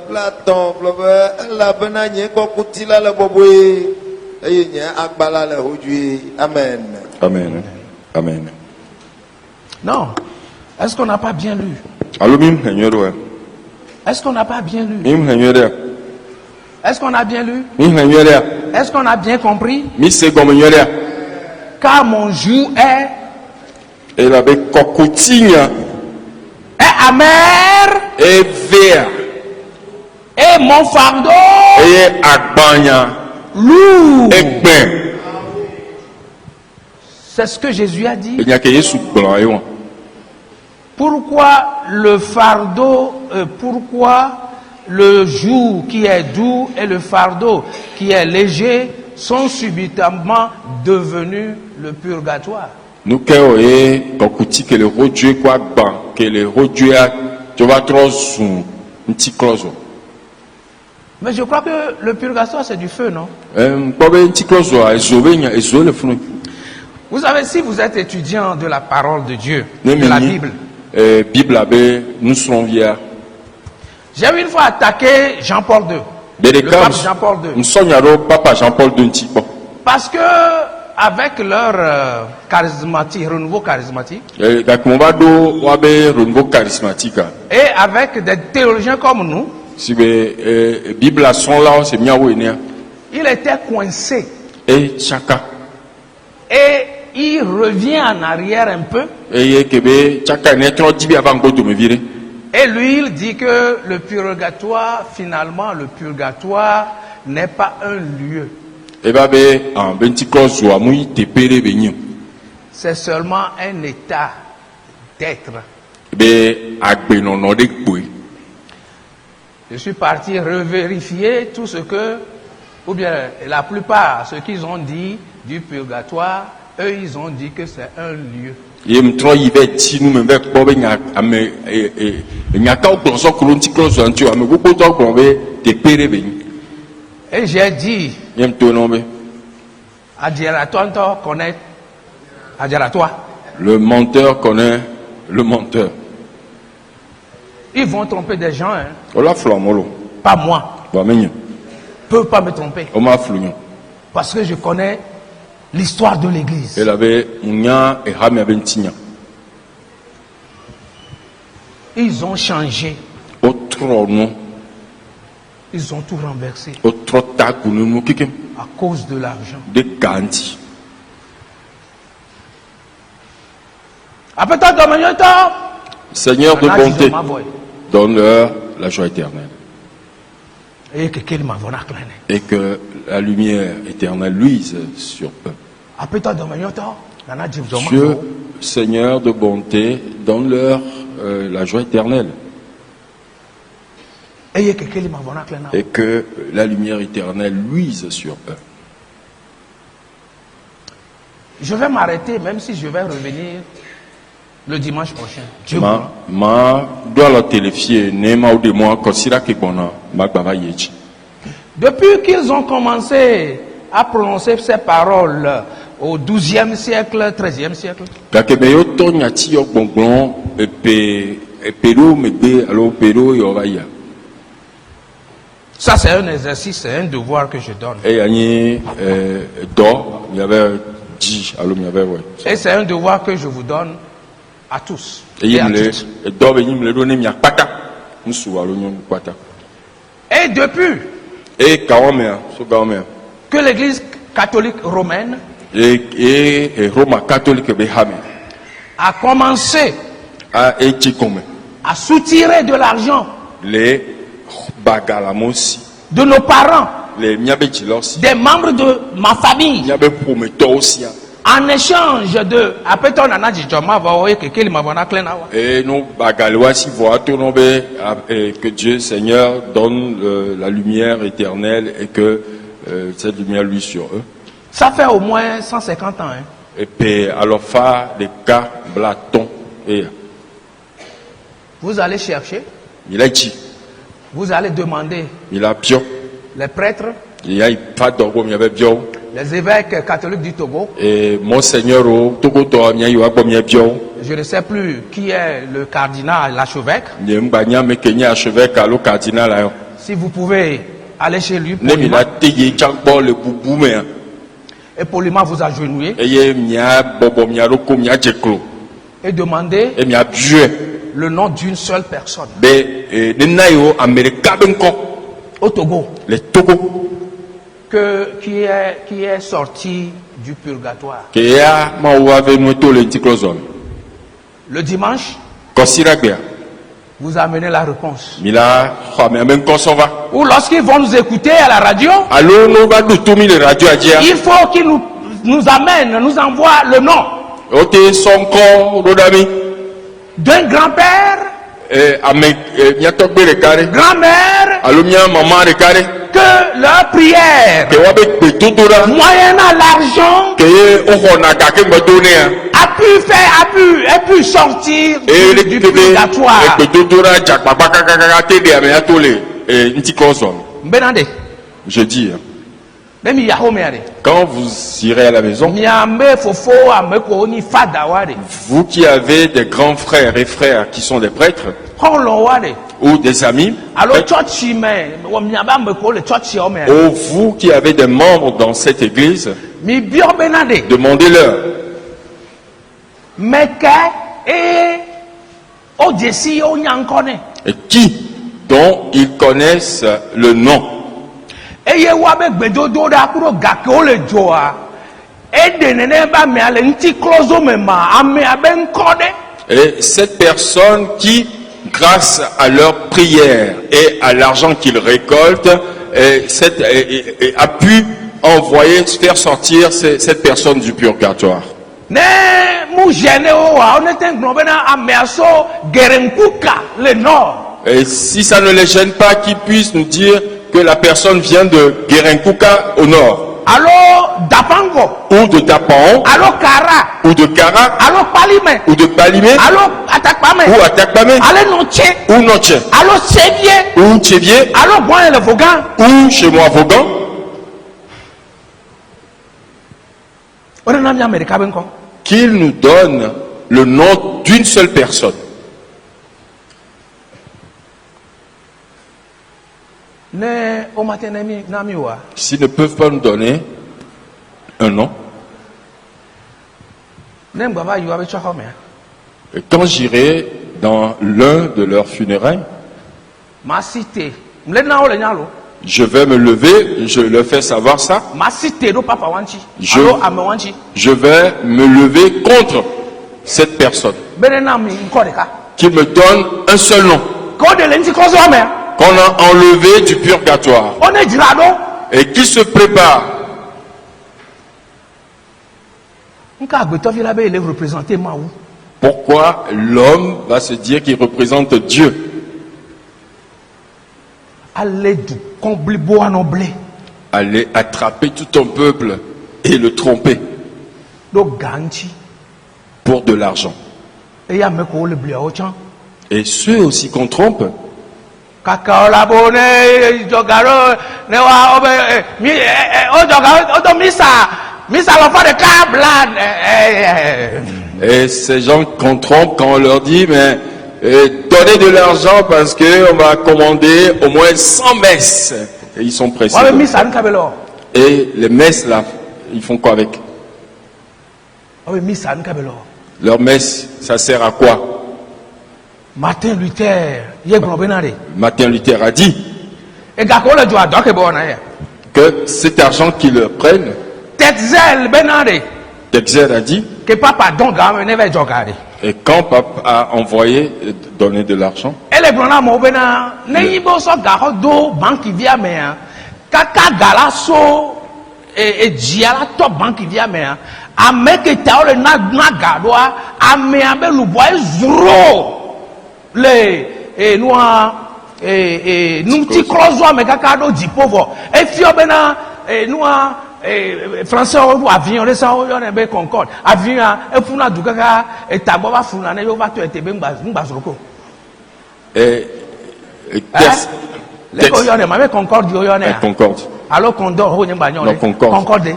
Platon, la benanie, kokutila la boboé, akbala la hodui. Amen. Amen. Amen. Non. Est-ce qu'on n'a pas bien lu? Allô, mim, Seigneur. Est-ce qu'on n'a pas bien lu? Mim, Seigneur. Est-ce qu'on a bien lu? Mim, Seigneur. Est-ce qu'on a bien compris? Mi c'est comme Seigneur. Car mon joug est Il avait cocotigne amer et vert et mon fardeau et agbanya lourd. et ben. C'est ce que Jésus a dit. Il n'y a que Jésus blanc et on. Pourquoi le fardeau, pourquoi le joug qui est doux et le fardeau qui est léger sont subitement devenus le purgatoire? Nous que cocotigne que le rodue quoi ban que le rodue a tu vas trop sous un petit close. Mais je crois que le purgatoire c'est du feu, non? Pas un petit close à isoler le fond. Vous savez, si vous êtes étudiant de la parole de Dieu, de la Bible, Bible abe nous serons vieux. j'ai une fois attaqué Jean-Paul II, le pape Jean-Paul II, nous sommes papa Jean-Paul II petit peu. parce que avec leur charismatique, renouveau charismatique, Et avec des théologiens comme nous, si le Bible a son là c'est bien où il était coincé et chaka et il revient en arrière un peu. et que chaka n'est trop dit avant de me virer. Et lui, il dit que le purgatoire, finalement, le purgatoire n'est pas un lieu. Et bah en 20 close ou amui te péré béni. C'est seulement un état d'être. Je suis parti revérifier tout ce que, ou bien la plupart, ce qu'ils ont dit du purgatoire, eux, ils ont dit que c'est un lieu. Et me trop il va ti nous me bec pas ben ame nya ka ko so ko nti close antu ame ko to ko be te péré béni. Et j'ai dit Yem to no be. Adjeratonto connaît Adjeratois. Le menteur connaît le menteur. Ils vont tromper des gens, hein. Ola flamolo. Pas moi. Ba menye. Peuvent pas me tromper. O ma flugnon. Parce que je connais l'histoire de l'église. Elle avait nya et hami abentinya. Ils ont changé. Autre nom. Ils ont tout renversé Autre ta kunu kikem. à cause de l'argent. De ganti. Seigneur de bonté, donne-leur la joie éternelle. Et que la lumière éternelle luise sur eux. Dieu, Seigneur de bonté, donne-leur la joie éternelle. Et que la lumière éternelle luise sur eux. Je vais m'arrêter, même si je vais revenir le dimanche prochain. Depuis qu'ils ont commencé à prononcer ces paroles au 12e siècle, 13e siècle, ça c'est un exercice, c'est un devoir que je donne. Et c'est un devoir que je vous donne à tous. Et depuis que l'Église catholique romaine a commencé à soutirer de l'argent de nos parents, des membres de ma famille, en échange de que Dieu Seigneur donne la lumière éternelle et que cette lumière luise sur eux. Ça fait au moins 150 ans. Hein. Et puis alors faire des cas blatons et vous allez chercher. Il a dit. Vous allez demander. Il a bio. Les prêtres. Il y a pas d'orgo, il y avait bio. les évêques catholiques du Togo. et Monseigneur au Togo to mia yo agbo mia bio. Je ne sais plus qui est le cardinal, l'archevêque. Ne mbanya me kenya archevêque alo cardinal là. Si vous pouvez aller chez lui Ne mi poliment, la teye changbo le bubu me. et poliment vous agenouiller Eye mia bobo mia roko mia jeklo. et demander Et mia bue. le nom d'une seule personne Be ne na yo America benko. au Togo Les Togo. qui est sorti du purgatoire. Que ya ma ou ave no to le ntiklozon. Le dimanche, Kosiragbea. vous amenez la réponse. Mila khame men kosova. Ou lorsqu'ils vont nous écouter à la radio, Allo no ba du tumi le radio adia. il faut qu'ils nous amènent, nous envoient le nom Ote sonko rodami. d'un grand-père, Ame mia togbe le kare. grand-mère, Allo mia maman le kare. que leur prière, Ke wa be pe totora. moyennant l'argent, Ke ye o na ka ke mbodonea. a pu sortir E le du kebe purgatoire. pe totora jakpa kaka te de ame atole ntiklozon. Benande, Je dis, demi yahomeade. quand vous irez à la maison, Miambe fofo ameko ni fada wade. vous qui avez des grands frères et frères qui sont des prêtres Holon wade. ou des amis, Alors church me, wa miaba meko le church ome. ou vous qui avez des membres dans cette église, Mi bio benande. demandez-leur Meke e o jesi o nyankone. et qui dont ils connaissent le nom. Eye wa be gbedodo da kuro gake o le joa. E de nene ba me ale nti close me ma ame abe nkode. Et cette personne qui, grâce à leur prière et à l'argent qu'ils récoltent, a pu envoyer, faire sortir cette personne du purgatoire. Ne mu jene o wa on était globena ame aso gerenkuka le nord. Et si ça ne les gêne pas, qu'ils puissent nous dire que la personne vient de Guérenkuka au nord, Allo Dapango, ou de Dapan, allo Kara, ou de Kara, allo Palime, ou de Palimé, allo Atakpame, ou Atakpame, allo Noche, ou Noche, allo Sévier, ou Tchévier, allo Boin le Vogan. ou chez moi Vaugan. On a mis Américain benko. Qu'il nous donne le nom d'une seule personne. Ne o matin nami wa. S'ils ne peuvent pas nous donner un nom, Ne mbaba yu abe choko me. et quand j'irai dans l'un de leurs funérailles, Ma cité. Mle na o le nyalo. je vais me lever, je leur fais savoir ça, Ma cité do papa wanchi. Je- Allo ame wanchi. je vais me lever contre cette personne, Bene na mi nkode ka. qu'il me donne un seul nom, Ko de lenti close o me. qu'on a enlevé du purgatoire, On est dirado. et qui se prépare. Nka agbeto fi la be le représenter ma ou. Pourquoi l'homme va se dire qu'il représente Dieu? Allez du comble boa no blé. Aller attraper tout un peuple et le tromper Do ganchi. pour de l'argent. E ya me ko le blé o chan. Et ceux aussi qu'on trompe, Kaka ola bone jogaro ne wa obe mi o jogaro o do misa lo fa de kablan et ces gens qu'on trompe quand on leur dit, mais donnez de l'argent parce qu'on va commander au moins 100 messes. Et ils sont pressés. wa misa nkabelo Et les messes là, ils font quoi avec? wa misa nkabelo Leur messe, ça sert à quoi? Martin Luther ye globenare Martin Luther a dit e ga ko le jo adoke bo na ye que cet argent qu'ils prennent, Tetzel benare Texer a dit, que papa don ga me neve jogare et quand Pape a envoyé donner de l'argent, ele brona mo bena ne yibo so ga ho do banki via me kaka gala so e jiala to banki via me ameke ta ole na gadoa ame abe lubo zuro le noa nunti krozo ame kaka do dipovo e fio bena noa français o avion le sa o yo ne be Concorde avion e funa du kaka e tagbo ba funa ne yo ba to etebe ngba zoroko et le ko yo ne ma be Concorde yo ne Concorde. Alors qu'on dort, on est Non, concorde. concordé.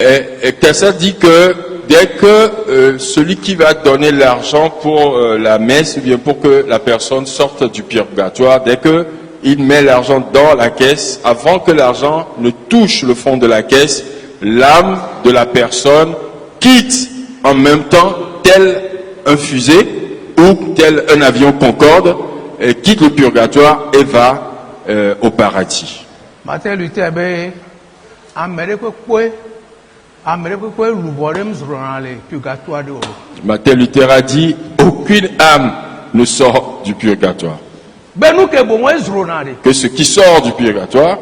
Et Tessa dit que dès que celui qui va donner l'argent pour la messe, ou bien pour que la personne sorte du purgatoire, dès que il met l'argent dans la caisse, avant que l'argent ne touche le fond de la caisse, l'âme de la personne quitte en même temps tel un fusée ou tel un avion Concorde, quitte le purgatoire et va au paradis. Martin Luther, Martin Luther a dit, aucune âme ne sort du purgatoire. Que ce qui sort du purgatoire,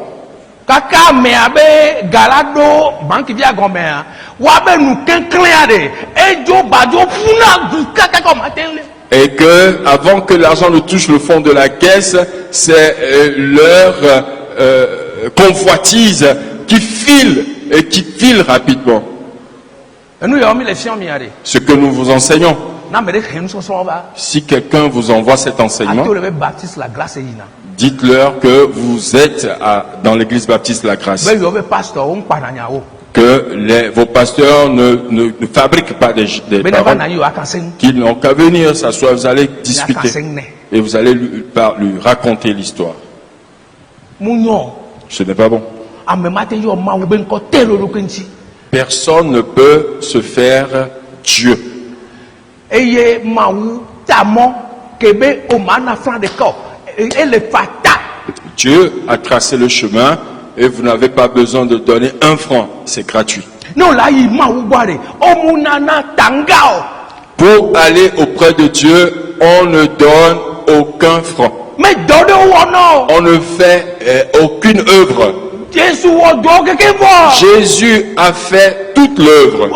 kaka me abe galado banki dia gomea wa be nu kenklen ade ejo bajo funa du kaka ko matele. et que avant que l'argent ne touche le fond de la caisse, c'est leur convoitise qui file et qui file rapidement. Ce que nous vous enseignons. Si quelqu'un vous envoie cet enseignement, dites-leur que vous êtes dans l'église baptiste La Grâce. Que vos pasteurs ne fabriquent pas des paroles, qu'ils n'ont qu'à venir s'asseoir, vous allez discuter et vous allez lui raconter l'histoire. Ce n'est pas bon. Personne ne peut se faire Dieu. Dieu a tracé le chemin et vous n'avez pas besoin de donner un franc, c'est gratuit. Pour aller auprès de Dieu, on ne donne aucun franc. On ne fait aucune œuvre. Jésus a fait toute l'œuvre.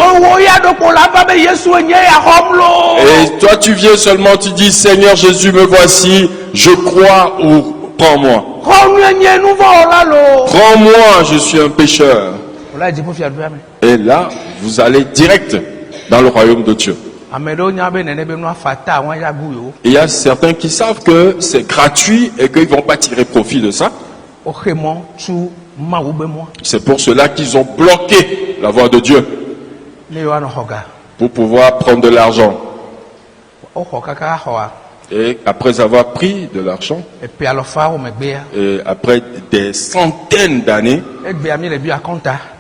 Et toi tu viens seulement, tu dis Seigneur Jésus, me voici, je crois ou prends-moi. Prends-moi, je suis un pécheur. Et là, vous allez direct dans le royaume de Dieu. Il y a certains qui savent que c'est gratuit et qu'ils ne vont pas tirer profit de ça. C'est pour cela qu'ils ont bloqué la voie de Dieu pour pouvoir prendre de l'argent. Et après avoir pris de l'argent, et après des centaines d'années,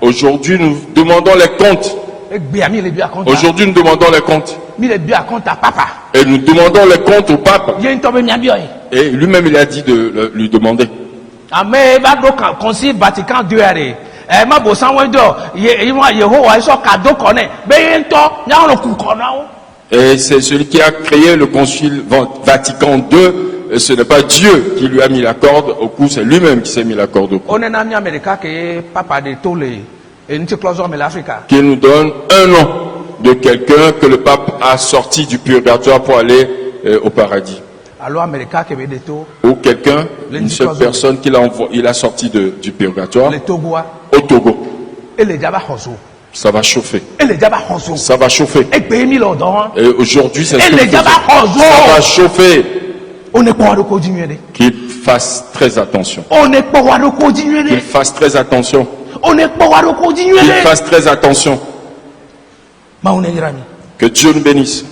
aujourd'hui nous demandons les comptes. Aujourd'hui nous demandons les comptes. Et nous demandons les comptes au pape. Et lui-même il a dit de lui demander. Vatican II. Et c'est celui qui a créé le concile Vatican II. Ce n'est pas Dieu qui lui a mis la corde au cou, c'est lui-même qui s'est mis la corde au cou. Qui nous donne un nom de quelqu'un que le pape a sorti du purgatoire pour aller au paradis. Ou quelqu'un, une seule personne qu'il a sorti du purgatoire au Togo. Ça va chauffer. Ça va chauffer. Et aujourd'hui, c'est ce que ça va chauffer. Qu'il fasse très attention. Qu'il fasse très attention. Qu'il fasse très attention. Que Dieu nous bénisse.